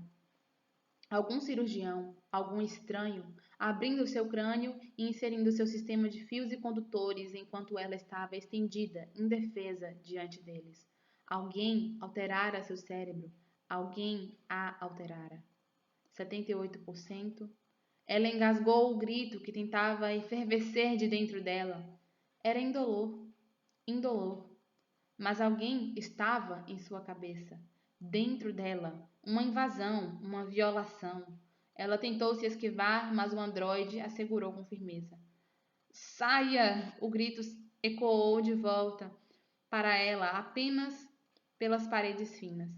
Algum cirurgião, algum estranho, abrindo seu crânio e inserindo seu sistema de fios e condutores enquanto ela estava estendida, indefesa, diante deles. Alguém alterara seu cérebro. Alguém a alterara. 78%. Ela engasgou o grito que tentava efervescer de dentro dela. Era indolor. Indolor. Mas alguém estava em sua cabeça, dentro dela, uma invasão, uma violação. Ela tentou se esquivar, mas o androide a segurou com firmeza. Saia! O grito ecoou de volta para ela apenas pelas paredes finas.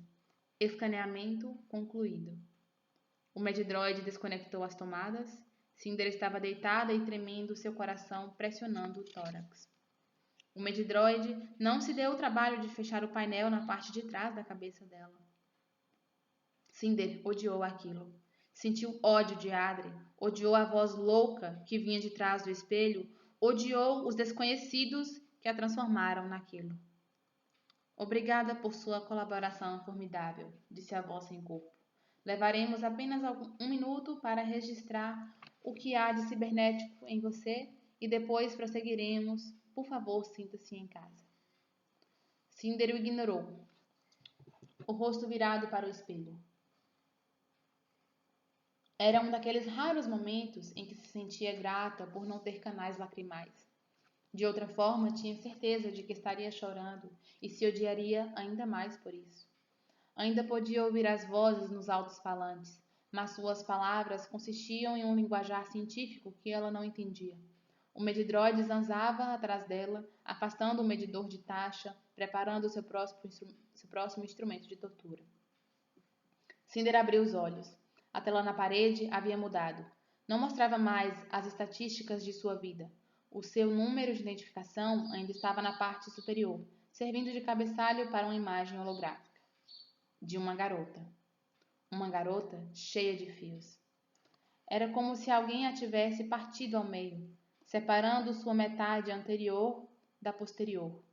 Escaneamento concluído. O medidroide desconectou as tomadas. Cinder estava deitada e tremendo, seu coração pressionando o tórax. O medidroide não se deu o trabalho de fechar o painel na parte de trás da cabeça dela. Cinder odiou aquilo. Sentiu ódio de Adri, odiou a voz louca que vinha de trás do espelho, odiou os desconhecidos que a transformaram naquilo. Obrigada por sua colaboração formidável, disse a voz sem corpo. Levaremos apenas um minuto para registrar o que há de cibernético em você e depois prosseguiremos. Por favor, sinta-se em casa. Cinder o ignorou, o rosto virado para o espelho. Era um daqueles raros momentos em que se sentia grata por não ter canais lacrimais. De outra forma, tinha certeza de que estaria chorando e se odiaria ainda mais por isso. Ainda podia ouvir as vozes nos altos-falantes, mas suas palavras consistiam em um linguajar científico que ela não entendia. O medidroide zanzava atrás dela, afastando o medidor de taxa, preparando seu próximo instrumento de tortura. Cinder abriu os olhos. A tela na parede havia mudado. Não mostrava mais as estatísticas de sua vida. O seu número de identificação ainda estava na parte superior, servindo de cabeçalho para uma imagem holográfica. De uma garota. Uma garota cheia de fios. Era como se alguém a tivesse partido ao meio, separando sua metade anterior da posterior,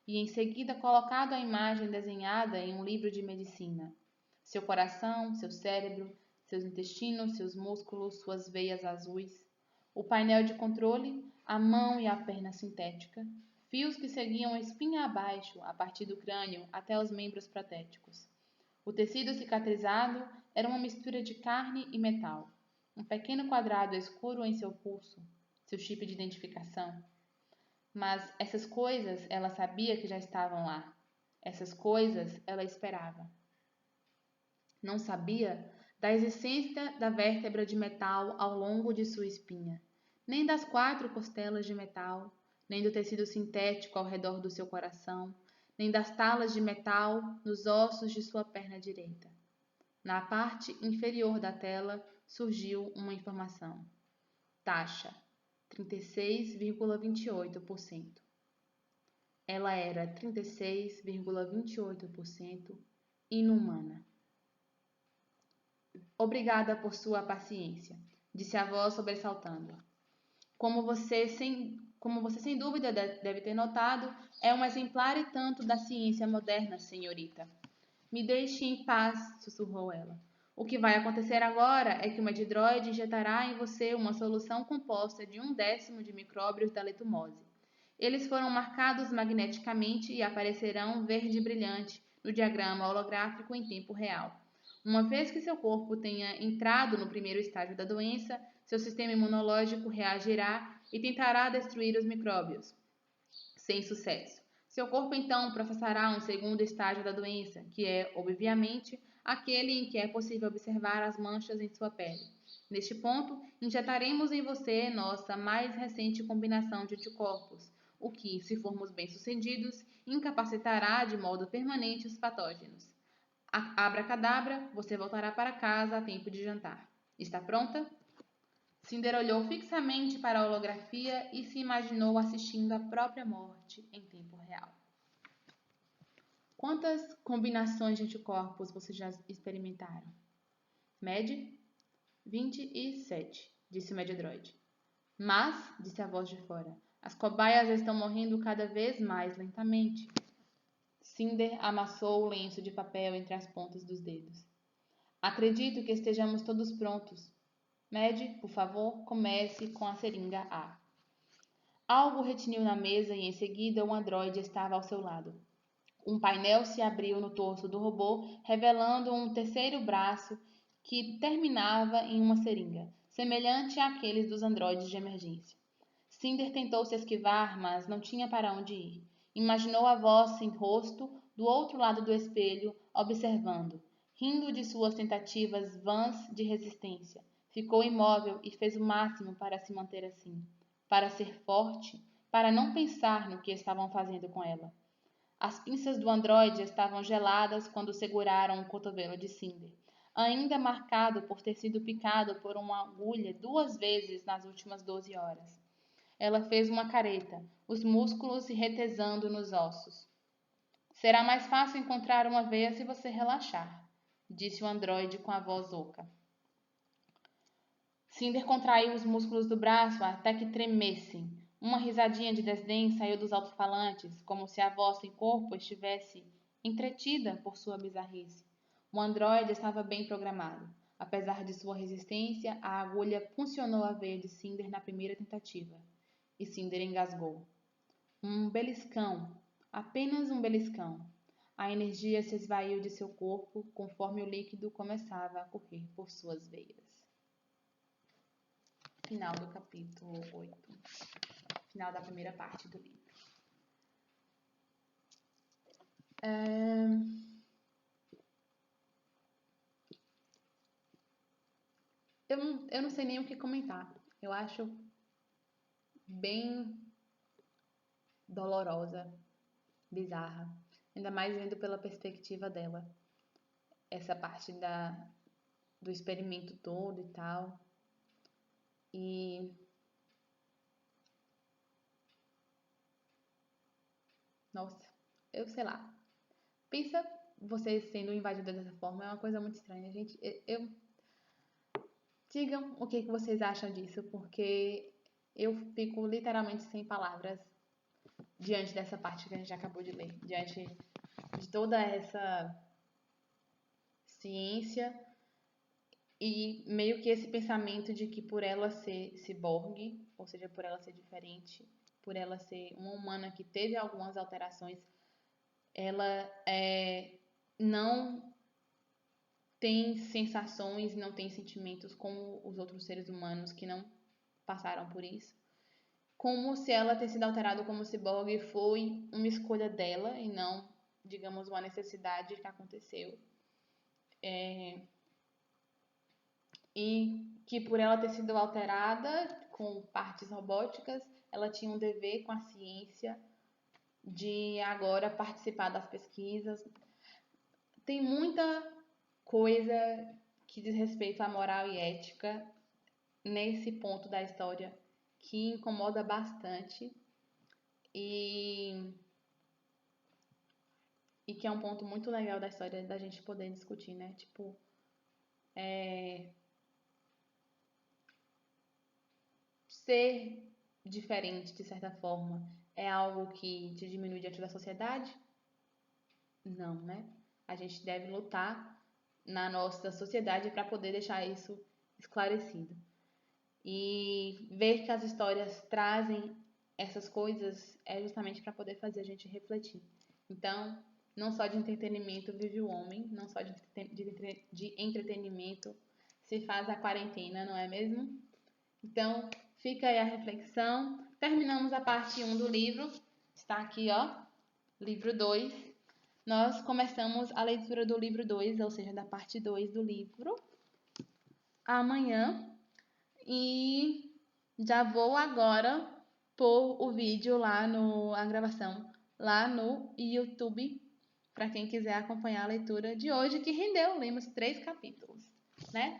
e em seguida colocado a imagem desenhada em um livro de medicina. Seu coração, seu cérebro, seus intestinos, seus músculos, suas veias azuis, o painel de controle, a mão e a perna sintética, fios que seguiam a espinha abaixo, a partir do crânio até os membros protéticos. O tecido cicatrizado era uma mistura de carne e metal. Um pequeno quadrado escuro em seu pulso, seu chip de identificação. Mas essas coisas ela sabia que já estavam lá. Essas coisas ela esperava. Não sabia da existência da vértebra de metal ao longo de sua espinha, nem das 4 costelas de metal, nem do tecido sintético ao redor do seu coração, nem das talas de metal nos ossos de sua perna direita. Na parte inferior da tela surgiu uma informação. Taxa: 36,28%. Ela era 36,28% inumana. Obrigada por sua paciência, disse a voz sobressaltando. Como você sem dúvida deve ter notado, é um exemplar e tanto da ciência moderna, senhorita. Me deixe em paz, sussurrou ela. O que vai acontecer agora é que o medidroide injetará em você uma solução composta de 1/10 de micróbios da letumose. Eles foram marcados magneticamente e aparecerão verde brilhante no diagrama holográfico em tempo real. Uma vez que seu corpo tenha entrado no primeiro estágio da doença, seu sistema imunológico reagirá e tentará destruir os micróbios. Sem sucesso. Seu corpo então processará um segundo estágio da doença, que é, obviamente, aquele em que é possível observar as manchas em sua pele. Neste ponto, injetaremos em você nossa mais recente combinação de anticorpos, o que, se formos bem-sucedidos, incapacitará de modo permanente os patógenos. Abracadabra, você voltará para casa a tempo de jantar. Está pronta? Cinder olhou fixamente para a holografia e se imaginou assistindo à própria morte em tempo real. Quantas combinações de anticorpos vocês já experimentaram? Med? 27, disse o Medidroide. Mas, disse a voz de fora, as cobaias estão morrendo cada vez mais lentamente. Cinder amassou o lenço de papel entre as pontas dos dedos. Acredito que estejamos todos prontos. Med, por favor, comece com a seringa A. Algo retiniu na mesa e em seguida o androide estava ao seu lado. Um painel se abriu no torso do robô, revelando um terceiro braço que terminava em uma seringa, semelhante àqueles dos androides de emergência. Cinder tentou se esquivar, mas não tinha para onde ir. Imaginou a voz sem rosto do outro lado do espelho, observando, rindo de suas tentativas vãs de resistência. Ficou imóvel e fez o máximo para se manter assim, para ser forte, para não pensar no que estavam fazendo com ela. As pinças do androide estavam geladas quando seguraram o cotovelo de Cinder, ainda marcado por ter sido picado por uma agulha 2 vezes nas últimas 12 horas. Ela fez uma careta, os músculos se retesando nos ossos. Será mais fácil encontrar uma veia se você relaxar, disse o androide com a voz oca. Cinder contraiu os músculos do braço até que tremessem. Uma risadinha de desdém saiu dos alto-falantes, como se a voz sem corpo estivesse entretida por sua bizarrice. O androide estava bem programado. Apesar de sua resistência, a agulha puncionou a veia de Cinder na primeira tentativa. E Cinder engasgou. Um beliscão, apenas um beliscão. A energia se esvaiu de seu corpo conforme o líquido começava a correr por suas veias. final do capítulo 8, final da primeira parte do livro. Eu não sei nem o que comentar. Eu acho bem dolorosa, bizarra. Ainda mais vendo pela perspectiva dela. Essa parte do experimento todo e tal. E... nossa, eu sei lá. Pensa vocês sendo invadidos dessa forma. É uma coisa muito estranha, gente. Digam o que vocês acham disso, porque eu fico literalmente sem palavras diante dessa parte que a gente acabou de ler, diante de toda essa ciência e meio que esse pensamento de que por ela ser ciborgue, ou seja, por ela ser diferente, por ela ser uma humana que teve algumas alterações, ela não tem sensações, não tem sentimentos como os outros seres humanos que não passaram por isso. Como se ela ter sido alterada como ciborgue foi uma escolha dela e não, digamos, uma necessidade que aconteceu. E que por ela ter sido alterada com partes robóticas, ela tinha um dever com a ciência de agora participar das pesquisas. Tem muita coisa que diz respeito à moral e ética nesse ponto da história que incomoda bastante e que é um ponto muito legal da história da gente poder discutir, né? Tipo, ser diferente de certa forma é algo que te diminui diante da sociedade? Não, né? A gente deve lutar na nossa sociedade para poder deixar isso esclarecido. E ver que as histórias trazem essas coisas é justamente para poder fazer a gente refletir. Então, não só de entretenimento vive o homem, não só de entretenimento se faz a quarentena, não é mesmo? Então, fica aí a reflexão. Terminamos a parte 1 do livro. Está aqui, ó, livro 2. Nós começamos a leitura do livro 2, ou seja, da parte 2 do livro, amanhã. E já vou agora pôr o vídeo lá a gravação lá no YouTube, para quem quiser acompanhar a leitura de hoje, que rendeu, lemos 3 capítulos, né?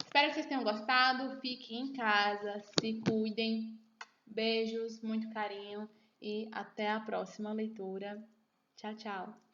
Espero que vocês tenham gostado, fiquem em casa, se cuidem, beijos, muito carinho e até a próxima leitura. Tchau, tchau!